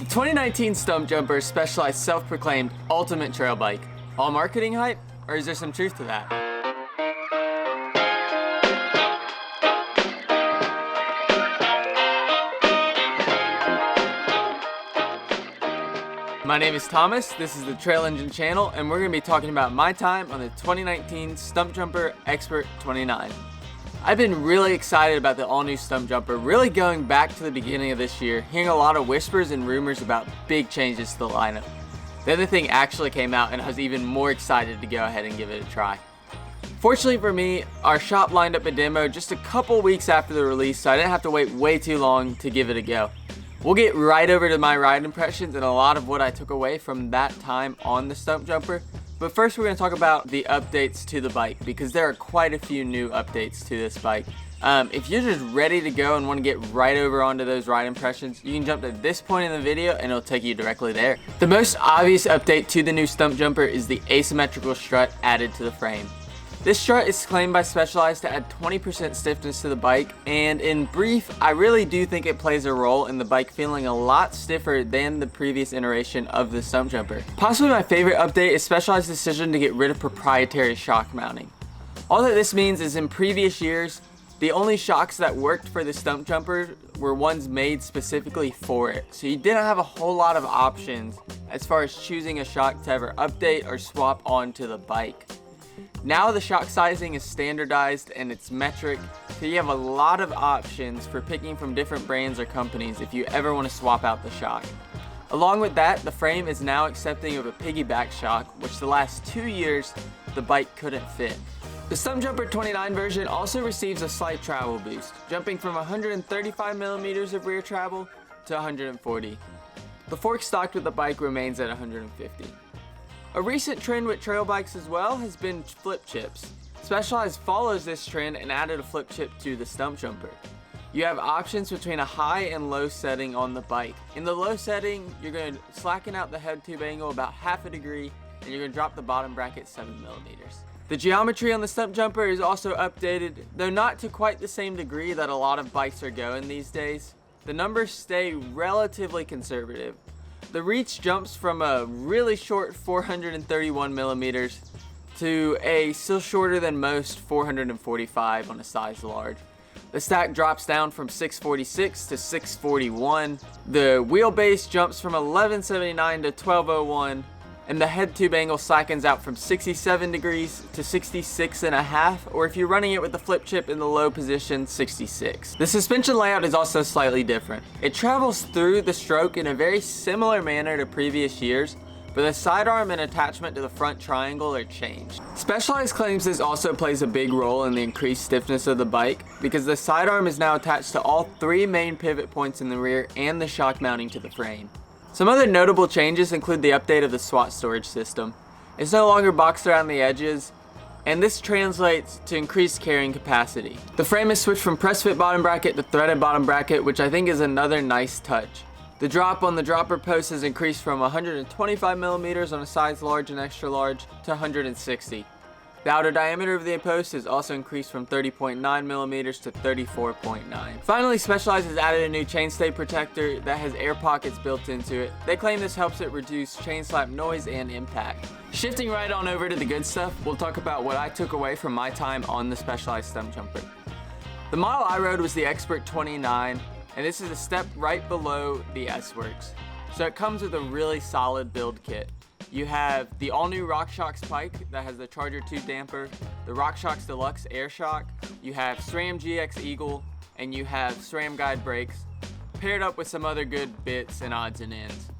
The 2019 Stumpjumper is Specialized self-proclaimed ultimate trail bike. All marketing hype, or is there some truth to that? My name is Thomas, this is the Trail Engine channel, and we're going to be talking about my time on the 2019 Stumpjumper Expert 29. I've been really excited about the all-new Stumpjumper, really going back to the beginning of this year, hearing a lot of whispers and rumors about big changes to the lineup. Then the thing actually came out and I was even more excited to go ahead and give it a try. Fortunately for me, our shop lined up a demo just a couple weeks after the release, so I didn't have to wait way too long to give it a go. We'll get right over to my ride impressions and a lot of what I took away from that time on the Stumpjumper. But first we're going to talk about the updates to the bike, because there are quite a few new updates to this bike. If you're just ready to go and want to get right over onto those ride impressions, you can jump to this point in the video and it'll take you directly there. The most obvious update to the new Stumpjumper is the asymmetrical strut added to the frame. This strut is claimed by Specialized to add 20% stiffness to the bike, and in brief, I really do think it plays a role in the bike feeling a lot stiffer than the previous iteration of the Stumpjumper. Possibly my favorite update is Specialized's decision to get rid of proprietary shock mounting. All that this means is in previous years, the only shocks that worked for the Stumpjumper were ones made specifically for it, so you didn't have a whole lot of options as far as choosing a shock to ever update or swap onto the bike. Now the shock sizing is standardized and it's metric, so you have a lot of options for picking from different brands or companies if you ever want to swap out the shock. Along with that, the frame is now accepting of a piggyback shock, which the last 2 years the bike couldn't fit. The Stumpjumper 29 version also receives a slight travel boost, jumping from 135mm of rear travel to 140. The fork stocked with the bike remains at 150. A recent trend with trail bikes as well has been flip chips. Specialized follows this trend and added a flip chip to the Stumpjumper. You have options between a high and low setting on the bike. In the low setting, you're going to slacken out the head tube angle about half a degree, and you're going to drop the bottom bracket 7mm. The geometry on the Stumpjumper is also updated, though not to quite the same degree that a lot of bikes are going these days. The numbers stay relatively conservative. The reach jumps from a really short 431mm to a still shorter than most 445 on a size large. The stack drops down from 646 to 641. The wheelbase jumps from 1179 to 1201. And the head tube angle slackens out from 67 degrees to 66.5, or if you're running it with the flip chip in the low position, 66. The suspension layout is also slightly different. It travels through the stroke in a very similar manner to previous years, but the sidearm and attachment to the front triangle are changed. Specialized claims this also plays a big role in the increased stiffness of the bike, because the sidearm is now attached to all 3 main pivot points in the rear and the shock mounting to the frame. Some other notable changes include the update of the SWAT storage system. It's no longer boxed around the edges, and this translates to increased carrying capacity. The frame is switched from press fit bottom bracket to threaded bottom bracket, which I think is another nice touch. The drop on the dropper post has increased from 125mm on a size large and extra large to 160. The outer diameter of the post has also increased from 30.9mm to 34.9. Finally, Specialized has added a new chainstay protector that has air pockets built into it. They claim this helps it reduce chain slap noise and impact. Shifting right on over to the good stuff, we'll talk about what I took away from my time on the Specialized Stumpjumper. The model I rode was the Expert 29, and this is a step right below the S-Works. So it comes with a really solid build kit. You have the all-new RockShox Pike that has the Charger 2 damper, the RockShox Deluxe Air Shock, you have SRAM GX Eagle, and you have SRAM Guide brakes, paired up with some other good bits and odds and ends.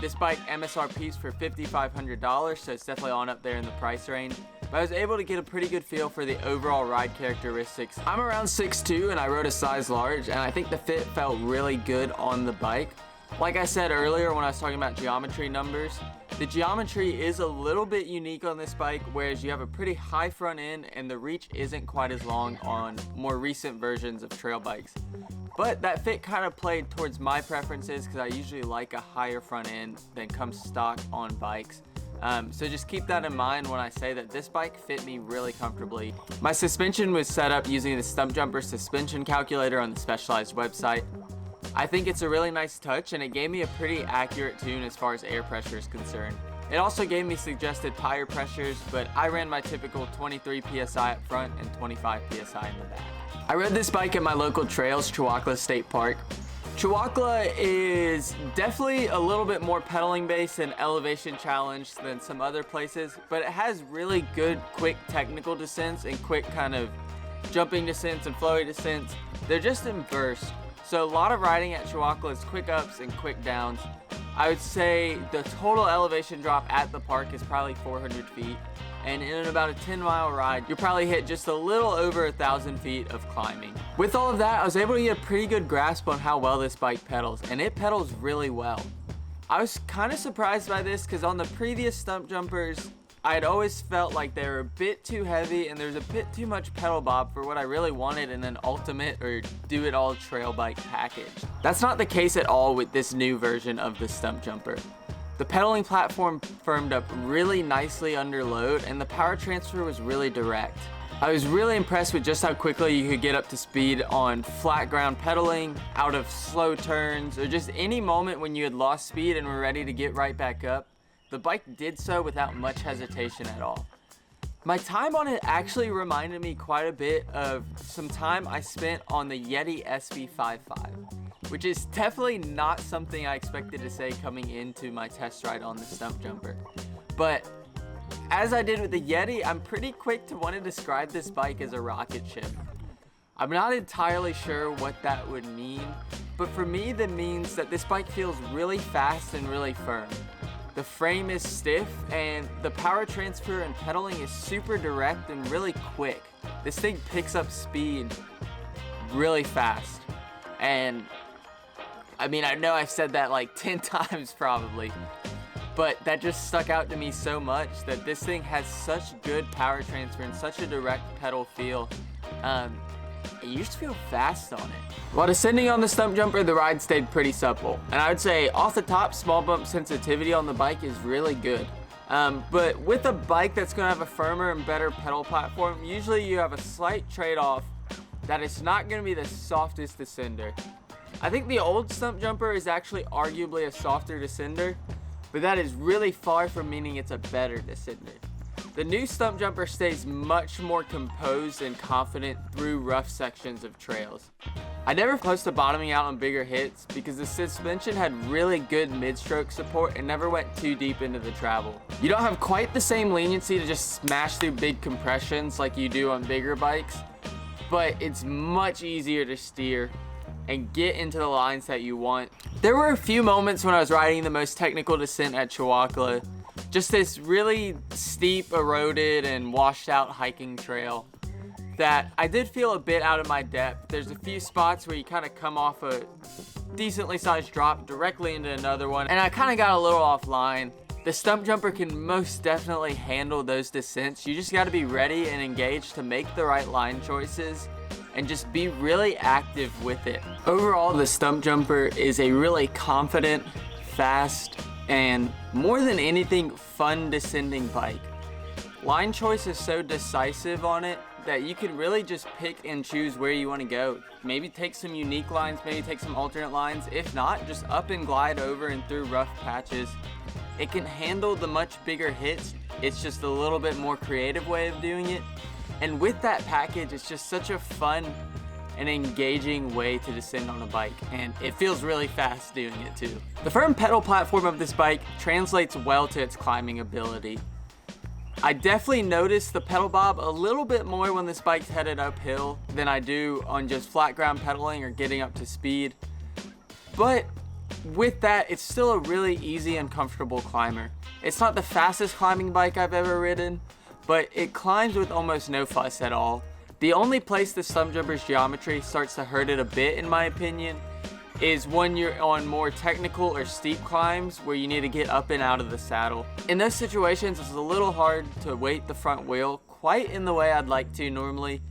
This bike MSRP's for $5,500, so it's definitely on up there in the price range. But I was able to get a pretty good feel for the overall ride characteristics. I'm around 6'2", and I rode a size large, and I think the fit felt really good on the bike. Like I said earlier when I was talking about geometry numbers, the geometry is a little bit unique on this bike, whereas you have a pretty high front end and the reach isn't quite as long on more recent versions of trail bikes. But that fit kind of played towards my preferences because I usually like a higher front end than comes stock on bikes. So just keep that in mind when I say that this bike fit me really comfortably. My suspension was set up using the Stumpjumper suspension calculator on the Specialized website. I think it's a really nice touch, and it gave me a pretty accurate tune as far as air pressure is concerned. It also gave me suggested tire pressures, but I ran my typical 23 PSI up front and 25 PSI in the back. I rode this bike at my local trails, Chewacla State Park. Chewacla is definitely a little bit more pedaling based and elevation challenged than some other places, but it has really good quick technical descents and quick kind of jumping descents and flowy descents. They're just inverse, so a lot of riding at Chewacla is quick ups and quick downs. I would say the total elevation drop at the park is probably 400 feet, and in about a 10-mile ride, you'll probably hit just a little over 1,000 feet of climbing. With all of that, I was able to get a pretty good grasp on how well this bike pedals, and it pedals really well. I was kind of surprised by this because on the previous Stumpjumpers, I had always felt like they were a bit too heavy and there's a bit too much pedal bob for what I really wanted in an ultimate or do-it-all trail bike package. That's not the case at all with this new version of the Stumpjumper. The pedaling platform firmed up really nicely under load and the power transfer was really direct. I was really impressed with just how quickly you could get up to speed on flat ground pedaling, out of slow turns, or just any moment when you had lost speed and were ready to get right back up. The bike did so without much hesitation at all. My time on it actually reminded me quite a bit of some time I spent on the Yeti SV55, which is definitely not something I expected to say coming into my test ride on the Stumpjumper. But as I did with the Yeti, I'm pretty quick to want to describe this bike as a rocket ship. I'm not entirely sure what that would mean, but for me that means that this bike feels really fast and really firm. The frame is stiff and the power transfer and pedaling is super direct and really quick. This thing picks up speed really fast. And I mean, I know I've said that like 10 times probably, but that just stuck out to me so much that this thing has such good power transfer and such a direct pedal feel. You just feel fast on it. While descending on the Stumpjumper, the ride stayed pretty supple. And I would say off the top, small bump sensitivity on the bike is really good. But with a bike that's gonna have a firmer and better pedal platform, usually you have a slight trade-off that it's not gonna be the softest descender. I think the old Stumpjumper is actually arguably a softer descender, but that is really far from meaning it's a better descender. The new Stumpjumper stays much more composed and confident through rough sections of trails. I never close to bottoming out on bigger hits because the suspension had really good mid-stroke support and never went too deep into the travel. You don't have quite the same leniency to just smash through big compressions like you do on bigger bikes, but it's much easier to steer and get into the lines that you want. There were a few moments when I was riding the most technical descent at Chewacla, just this really steep, eroded, and washed out hiking trail that I did feel a bit out of my depth. There's a few spots where you kind of come off a decently sized drop directly into another one, and I kind of got a little offline. The Stumpjumper can most definitely handle those descents. You just got to be ready and engaged to make the right line choices and just be really active with it. Overall, the Stumpjumper is a really confident, fast, and more than anything, fun descending bike. Line choice is so decisive on it that you can really just pick and choose where you want to go. Maybe take some unique lines, maybe take some alternate lines. If not, just up and glide over and through rough patches. It can handle the much bigger hits. It's just a little bit more creative way of doing it. And with that package, it's just such a fun and engaging way to descend on a bike, and it feels really fast doing it too. The firm pedal platform of this bike translates well to its climbing ability. I definitely notice the pedal bob a little bit more when this bike's headed uphill than I do on just flat ground pedaling or getting up to speed. But with that, it's still a really easy and comfortable climber. It's not the fastest climbing bike I've ever ridden, but it climbs with almost no fuss at all. The only place the Stumpjumper's geometry starts to hurt it a bit, in my opinion, is when you're on more technical or steep climbs where you need to get up and out of the saddle. In those situations, it's a little hard to weight the front wheel quite in the way I'd like to normally,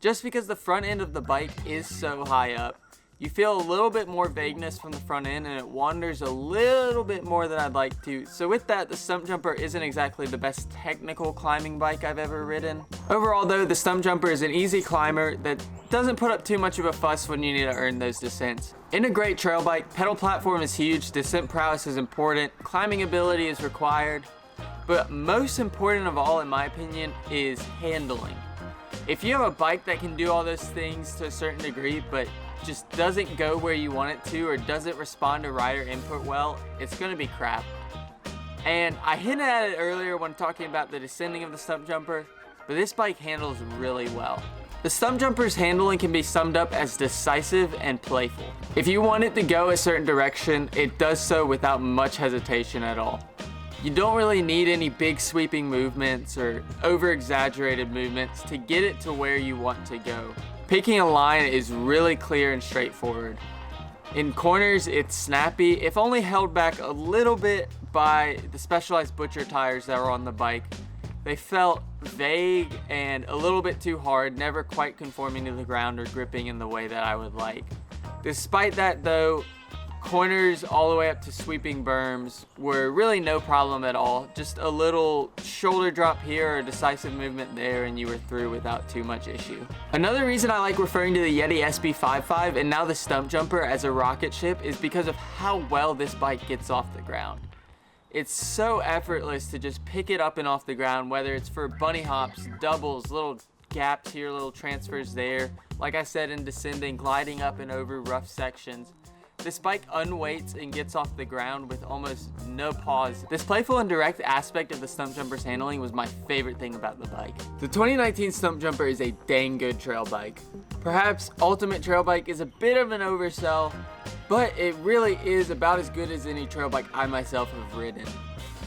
just because the front end of the bike is so high up. You feel a little bit more vagueness from the front end, and it wanders a little bit more than I'd like to. So with that, the Stumpjumper isn't exactly the best technical climbing bike I've ever ridden. Overall though, the Stumpjumper is an easy climber that doesn't put up too much of a fuss when you need to earn those descents. In a great trail bike, pedal platform is huge, descent prowess is important, climbing ability is required, but most important of all in my opinion is handling. If you have a bike that can do all those things to a certain degree, but just doesn't go where you want it to or doesn't respond to rider input well, it's going to be crap. And I hinted at it earlier when talking about the descending of the Stumpjumper, but this bike handles really well. The Stumpjumper's handling can be summed up as decisive and playful. If you want it to go a certain direction, it does so without much hesitation at all. You don't really need any big sweeping movements or over-exaggerated movements to get it to where you want to go. Picking a line is really clear and straightforward. In corners, it's snappy, if only held back a little bit by the specialized butcher tires that were on the bike. They felt vague and a little bit too hard, never quite conforming to the ground or gripping in the way that I would like. Despite that though, corners all the way up to sweeping berms were really no problem at all. Just a little shoulder drop here or a decisive movement there and you were through without too much issue. Another reason I like referring to the Yeti SB55 and now the Stumpjumper as a rocket ship is because of how well this bike gets off the ground. It's so effortless to just pick it up and off the ground, whether it's for bunny hops, doubles, little gaps here, little transfers there. Like I said, in descending, gliding up and over rough sections. This bike unweights and gets off the ground with almost no pause. This playful and direct aspect of the Stumpjumper's handling was my favorite thing about the bike. The 2019 Stumpjumper is a dang good trail bike. Perhaps ultimate trail bike is a bit of an oversell, but it really is about as good as any trail bike I myself have ridden.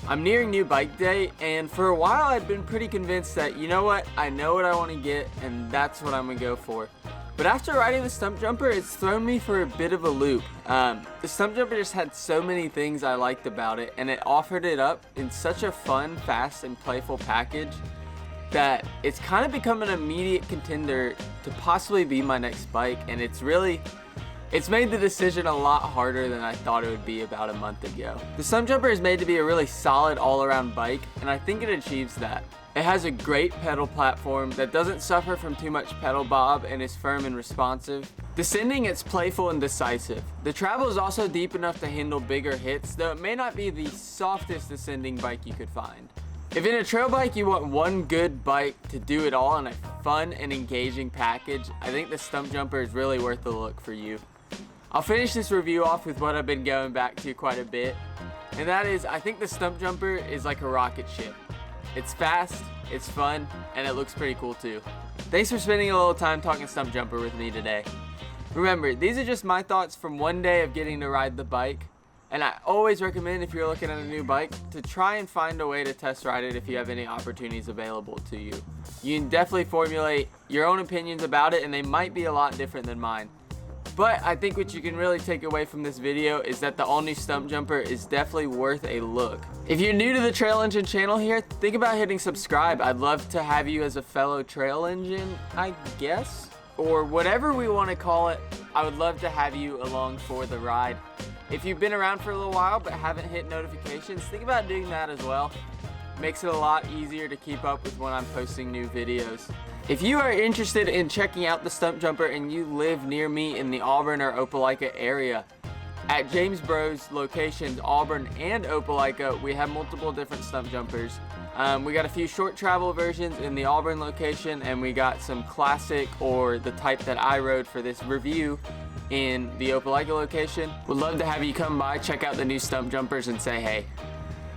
I'm nearing new bike day, and for a while I'd been pretty convinced that, you know what, I know what I want to get and that's what I'm gonna go for. But after riding the Stumpjumper, it's thrown me for a bit of a loop. The Stumpjumper just had so many things I liked about it, and it offered it up in such a fun, fast, and playful package that it's kind of become an immediate contender to possibly be my next bike, and it's made the decision a lot harder than I thought it would be about a month ago. The Stumpjumper is made to be a really solid all-around bike, and I think it achieves that. It has a great pedal platform that doesn't suffer from too much pedal bob and is firm and responsive. Descending, it's playful and decisive. The travel is also deep enough to handle bigger hits, though it may not be the softest descending bike you could find. If in a trail bike you want one good bike to do it all in a fun and engaging package, I think the Stumpjumper is really worth the look for you. I'll finish this review off with what I've been going back to quite a bit, and that is I think the Stumpjumper is like a rocket ship. It's fast, it's fun, and it looks pretty cool too. Thanks for spending a little time talking Stumpjumper with me today. Remember, these are just my thoughts from one day of getting to ride the bike, and I always recommend if you're looking at a new bike to try and find a way to test ride it if you have any opportunities available to you. You can definitely formulate your own opinions about it, and they might be a lot different than mine. But I think what you can really take away from this video is that the all-new Stumpjumper is definitely worth a look. If you're new to the Trail Engine channel here, think about hitting subscribe. I'd love to have you as a fellow trail engine, I guess, or whatever we want to call it. I would love to have you along for the ride. If you've been around for a little while but haven't hit notifications, think about doing that as well. Makes it a lot easier to keep up with when I'm posting new videos. If you are interested in checking out the Stumpjumper and you live near me in the Auburn or Opelika area, at James Bro's locations, Auburn and Opelika, we have multiple different Stumpjumpers. We got a few short travel versions in the Auburn location, and we got some classic or the type that I rode for this review in the Opelika location. Would love to have you come by, check out the new Stumpjumpers and say hey.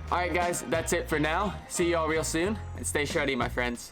Alright guys, that's it for now. See you all real soon, and stay shreddy my friends.